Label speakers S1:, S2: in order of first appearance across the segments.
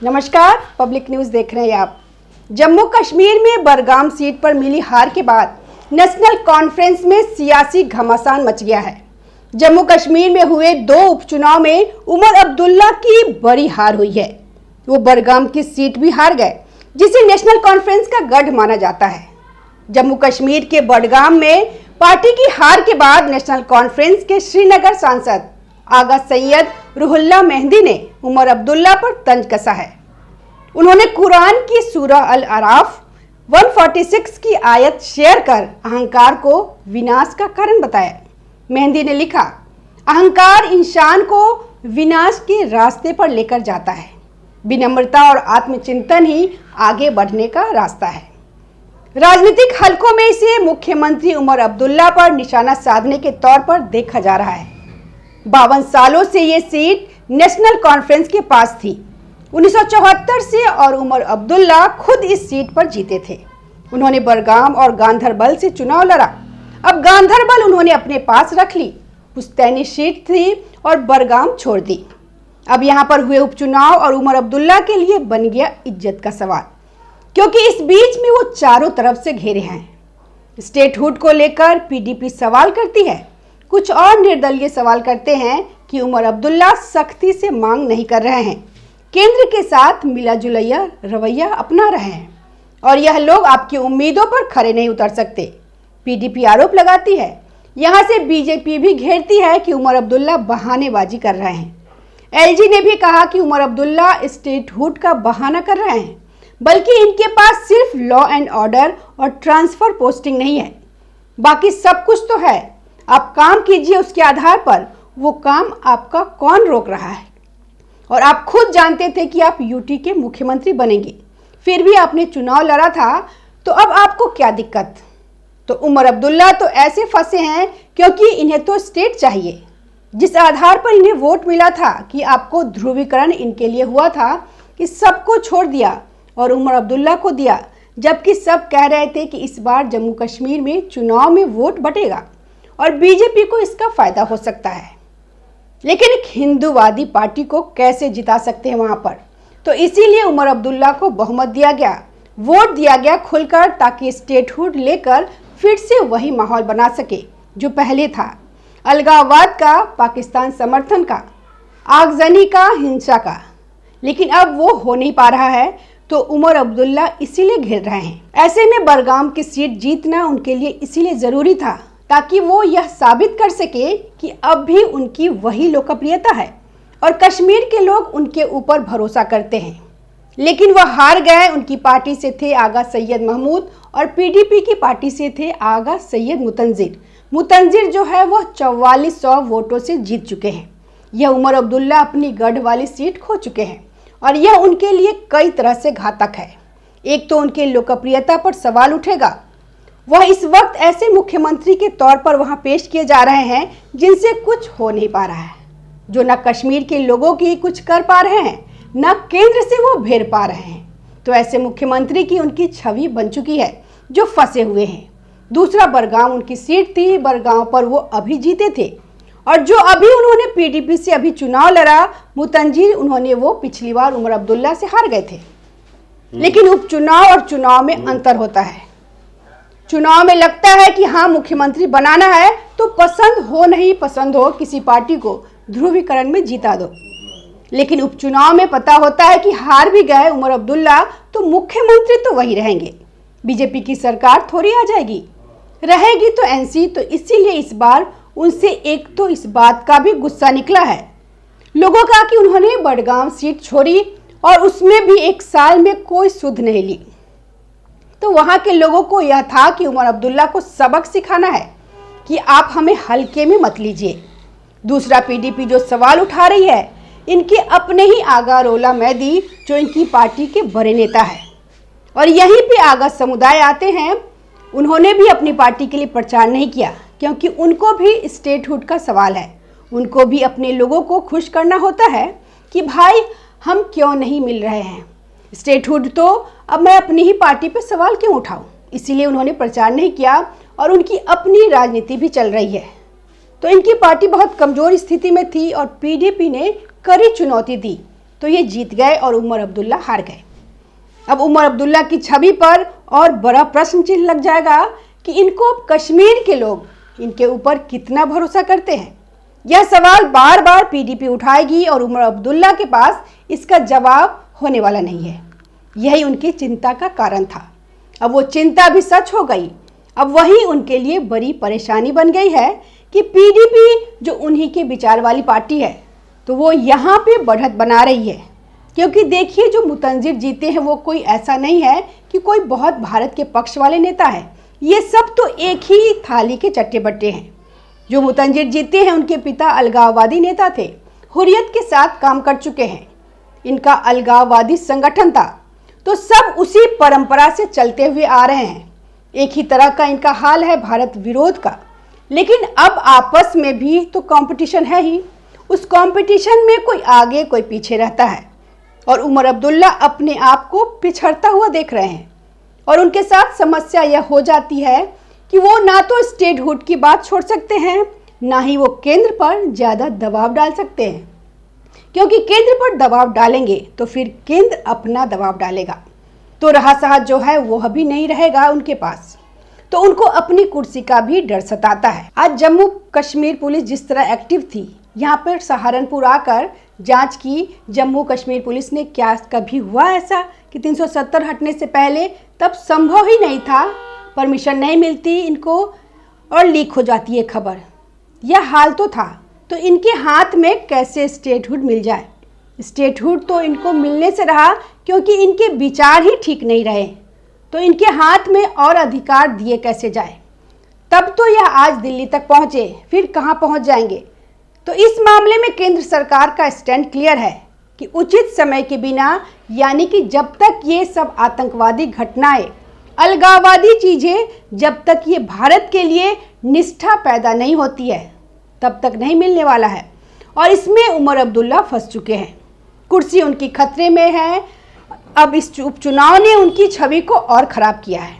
S1: नमस्कार, public news देख रहे हैं आप। जम्मू कश्मीर में बडगाम सीट पर मिली हार के बाद नेशनल कॉन्फ्रेंस में सियासी घमासान मच गया है। जम्मू कश्मीर में हुए 2 उपचुनाव में उमर अब्दुल्ला की बड़ी हार हुई है। वो बडगाम की सीट भी हार गए, जिसे नेशनल कॉन्फ्रेंस का गढ़ माना जाता है। जम्मू कश्मीर के बडगाम में पार्टी की हार के बाद नेशनल कॉन्फ्रेंस के श्रीनगर सांसद आगा सैयद रुहुल्ला मेहंदी ने उमर अब्दुल्ला पर तंज कसा है। उन्होंने कुरान की सूरह अल अराफ 146 की आयत शेयर कर अहंकार को विनाश का कारण बताया। मेहंदी ने लिखा, अहंकार इंसान को विनाश के रास्ते पर लेकर जाता है। विनम्रता और आत्मचिंतन ही आगे बढ़ने का रास्ता है। राजनीतिक हलकों में इसे मुख्यमंत्री उमर अब्दुल्ला पर निशाना साधने के तौर पर देखा जा रहा है। 52 सालों से ये सीट नेशनल कॉन्फ्रेंस के पास थी। 1974 से और उमर अब्दुल्ला खुद इस सीट पर जीते थे। उन्होंने बडगाम और गांधरबल से चुनाव लड़ा। अब गांधरबल उन्होंने अपने पास रख ली। पुश्तैनी सीट थी और बडगाम छोड़ दी। अब यहाँ पर हुए उपचुनाव और उमर अब्दुल्ला के लिए बन गया इज्जत का सवाल, क्योंकि इस बीच में वो चारों तरफ से घेरे हैं। स्टेटहुड को लेकर पीडीपी सवाल करती है, कुछ और निर्दलीय सवाल करते हैं कि उमर अब्दुल्ला सख्ती से मांग नहीं कर रहे हैं, केंद्र के साथ मिला जुलिया रवैया अपना रहे हैं और यह लोग आपकी उम्मीदों पर खरे नहीं उतर सकते। पीडीपी आरोप लगाती है। यहां से बीजेपी भी घेरती है कि उमर अब्दुल्ला बहानेबाजी कर रहे हैं। एलजी ने भी कहा कि उमर अब्दुल्ला स्टेटहुड का बहाना कर रहे हैं, बल्कि इनके पास सिर्फ लॉ एंड ऑर्डर और ट्रांसफर पोस्टिंग नहीं है, बाकी सब कुछ तो है। आप काम कीजिए, उसके आधार पर वो काम आपका कौन रोक रहा है। और आप खुद जानते थे कि आप यूटी के मुख्यमंत्री बनेंगे, फिर भी आपने चुनाव लड़ा था, तो अब आपको क्या दिक्कत। तो उमर अब्दुल्ला तो ऐसे फंसे हैं क्योंकि इन्हें तो स्टेट चाहिए, जिस आधार पर इन्हें वोट मिला था कि आपको ध्रुवीकरण इनके लिए हुआ था कि सबको छोड़ दिया और उमर अब्दुल्ला को दिया, जबकि सब कह रहे थे कि इस बार जम्मू कश्मीर में चुनाव में वोट बटेगा और बीजेपी को इसका फायदा हो सकता है। लेकिन एक हिंदूवादी पार्टी को कैसे जिता सकते हैं वहां पर, तो इसीलिए उमर अब्दुल्ला को बहुमत दिया गया, वोट दिया गया खुलकर, ताकि स्टेटहुड लेकर फिर से वही माहौल बना सके जो पहले था, अलगाववाद का, पाकिस्तान समर्थन का, आगजनी का, हिंसा का। लेकिन अब वो हो नहीं पा रहा है, तो उमर अब्दुल्ला इसीलिए घेर रहे हैं। ऐसे में बडगाम की सीट जीतना उनके लिए इसीलिए जरूरी था, ताकि वो यह साबित कर सके कि अब भी उनकी वही लोकप्रियता है और कश्मीर के लोग उनके ऊपर भरोसा करते हैं। लेकिन वह हार गए। उनकी पार्टी से थे आगा सैयद महमूद और पीडीपी की पार्टी से थे आगा सैयद मुतंजिर जो है वह 4400 वोटों से जीत चुके हैं। यह उमर अब्दुल्ला अपनी गढ़ वाली सीट खो चुके हैं और यह उनके लिए कई तरह से घातक है। एक तो उनके लोकप्रियता पर सवाल उठेगा। वह इस वक्त ऐसे मुख्यमंत्री के तौर पर वहां पेश किए जा रहे हैं जिनसे कुछ हो नहीं पा रहा है, जो न कश्मीर के लोगों की कुछ कर पा रहे हैं, न केंद्र से वो घेर पा रहे हैं। तो ऐसे मुख्यमंत्री की उनकी छवि बन चुकी है जो फंसे हुए हैं। दूसरा, बडगाम उनकी सीट थी, बडगाम पर वो अभी जीते थे और जो अभी उन्होंने पीडीपी से अभी चुनाव लड़ा, मुतंजिर, उन्होंने वो पिछली बार उमर अब्दुल्ला से हार गए थे। लेकिन उपचुनाव और चुनाव में अंतर होता है। चुनाव में लगता है कि हाँ मुख्यमंत्री बनाना है, तो पसंद हो नहीं पसंद हो किसी पार्टी को ध्रुवीकरण में जीता दो। लेकिन उपचुनाव में पता होता है कि हार भी गए उमर अब्दुल्ला, तो मुख्यमंत्री तो वही रहेंगे, बीजेपी की सरकार थोड़ी आ जाएगी, रहेगी तो एनसी। तो इसीलिए इस बार उनसे एक तो इस बात का भी गुस्सा निकला है लोगों का कि उन्होंने बडगाम सीट छोड़ी और उसमें भी 1 साल में कोई सुध नहीं ली। तो वहां के लोगों को यह था कि उमर अब्दुल्ला को सबक सिखाना है कि आप हमें हल्के में मत लीजिए। दूसरा, पीडीपी जो सवाल उठा रही है, इनके अपने ही आगा रोला मेहदी जो इनकी पार्टी के बड़े नेता है और यहीं पे आगा समुदाय आते हैं, उन्होंने भी अपनी पार्टी के लिए प्रचार नहीं किया, क्योंकि उनको भी स्टेटहुड का सवाल है। उनको भी अपने लोगों को खुश करना होता है कि भाई हम क्यों नहीं मिल रहे हैं स्टेटहुड, तो अब मैं अपनी ही पार्टी पे सवाल क्यों उठाऊं। इसीलिए उन्होंने प्रचार नहीं किया और उनकी अपनी राजनीति भी चल रही है। तो इनकी पार्टी बहुत कमजोर स्थिति में थी और पीडीपी ने कड़ी चुनौती दी तो ये जीत गए और उमर अब्दुल्ला हार गए। अब उमर अब्दुल्ला की छवि पर और बड़ा प्रश्न चिन्ह लग जाएगा कि इनको अब कश्मीर के लोग इनके ऊपर कितना भरोसा करते हैं। यह सवाल बार बार पीडीपी उठाएगी और उमर अब्दुल्ला के पास इसका जवाब होने वाला नहीं है। यही उनकी चिंता का कारण था। अब वो चिंता भी सच हो गई। अब वही उनके लिए बड़ी परेशानी बन गई है कि पीडीपी जो उन्हीं के विचार वाली पार्टी है, तो वो यहाँ पे बढ़त बना रही है। क्योंकि देखिए, जो मुतंजिर जीते हैं वो कोई ऐसा नहीं है कि कोई बहुत भारत के पक्ष वाले नेता है। ये सब तो एक ही थाली के चट्टे बट्टे हैं। जो मुतंजिर जीते हैं उनके पिता अलगाववादी नेता थे, हुर्रियत के साथ काम कर चुके हैं। इनका अलगाववादी संगठन था, तो सब उसी परंपरा से चलते हुए आ रहे हैं। एक ही तरह का इनका हाल है भारत विरोध का। लेकिन अब आपस में भी तो कंपटीशन है ही। उस कंपटीशन में कोई आगे कोई पीछे रहता है और उमर अब्दुल्ला अपने आप को पिछड़ता हुआ देख रहे हैं। और उनके साथ समस्या यह हो जाती है कि वो ना तो स्टेटहुड की बात छोड़ सकते हैं, ना ही वो केंद्र पर ज़्यादा दबाव डाल सकते हैं। क्योंकि केंद्र पर दबाव डालेंगे तो फिर केंद्र अपना दबाव डालेगा, तो रहा सहा जो है वह भी नहीं रहेगा उनके पास। तो उनको अपनी कुर्सी का भी डर सताता है। आज जम्मू कश्मीर पुलिस जिस तरह एक्टिव थी, यहाँ पर सहारनपुर आकर जांच की जम्मू कश्मीर पुलिस ने। क्या कभी हुआ ऐसा कि 370 हटने से पहले? तब संभव ही नहीं था, परमिशन नहीं मिलती इनको और लीक हो जाती है खबर। यह हाल तो था, तो इनके हाथ में कैसे स्टेटहुड मिल जाए? स्टेटहुड तो इनको मिलने से रहा क्योंकि इनके विचार ही ठीक नहीं रहे, तो इनके हाथ में और अधिकार दिए कैसे जाए? तब तो यह आज दिल्ली तक पहुँचे, फिर कहाँ पहुँच जाएंगे? तो इस मामले में केंद्र सरकार का स्टैंड क्लियर है कि उचित समय के बिना, यानी कि जब तक ये सब आतंकवादी घटनाएं, अलगाववादी चीज़ें, जब तक ये भारत के लिए निष्ठा पैदा नहीं होती है, तब तक नहीं मिलने वाला है। और इसमें उमर अब्दुल्ला फंस चुके हैं। कुर्सी उनकी खतरे में है। अब इस उपचुनाव ने उनकी छवि को और ख़राब किया है।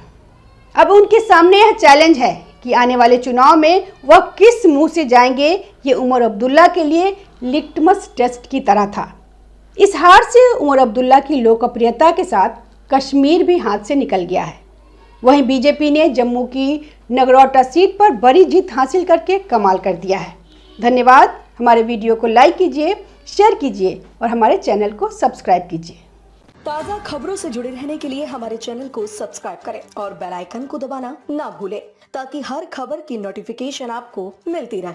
S1: अब उनके सामने यह चैलेंज है कि आने वाले चुनाव में वह किस मुंह से जाएंगे। ये उमर अब्दुल्ला के लिए लिटमस टेस्ट की तरह था। इस हार से उमर अब्दुल्ला की लोकप्रियता के साथ कश्मीर भी हाथ से निकल गया है। वहीं बीजेपी ने जम्मू की नगरोटा सीट पर बड़ी जीत हासिल करके कमाल कर दिया है। धन्यवाद। हमारे वीडियो को लाइक कीजिए, शेयर कीजिए और हमारे चैनल को सब्सक्राइब कीजिए।
S2: ताज़ा खबरों से जुड़े रहने के लिए हमारे चैनल को सब्सक्राइब करें और बेल आइकन को दबाना ना भूलें, ताकि हर खबर की नोटिफिकेशन आपको मिलती रहे।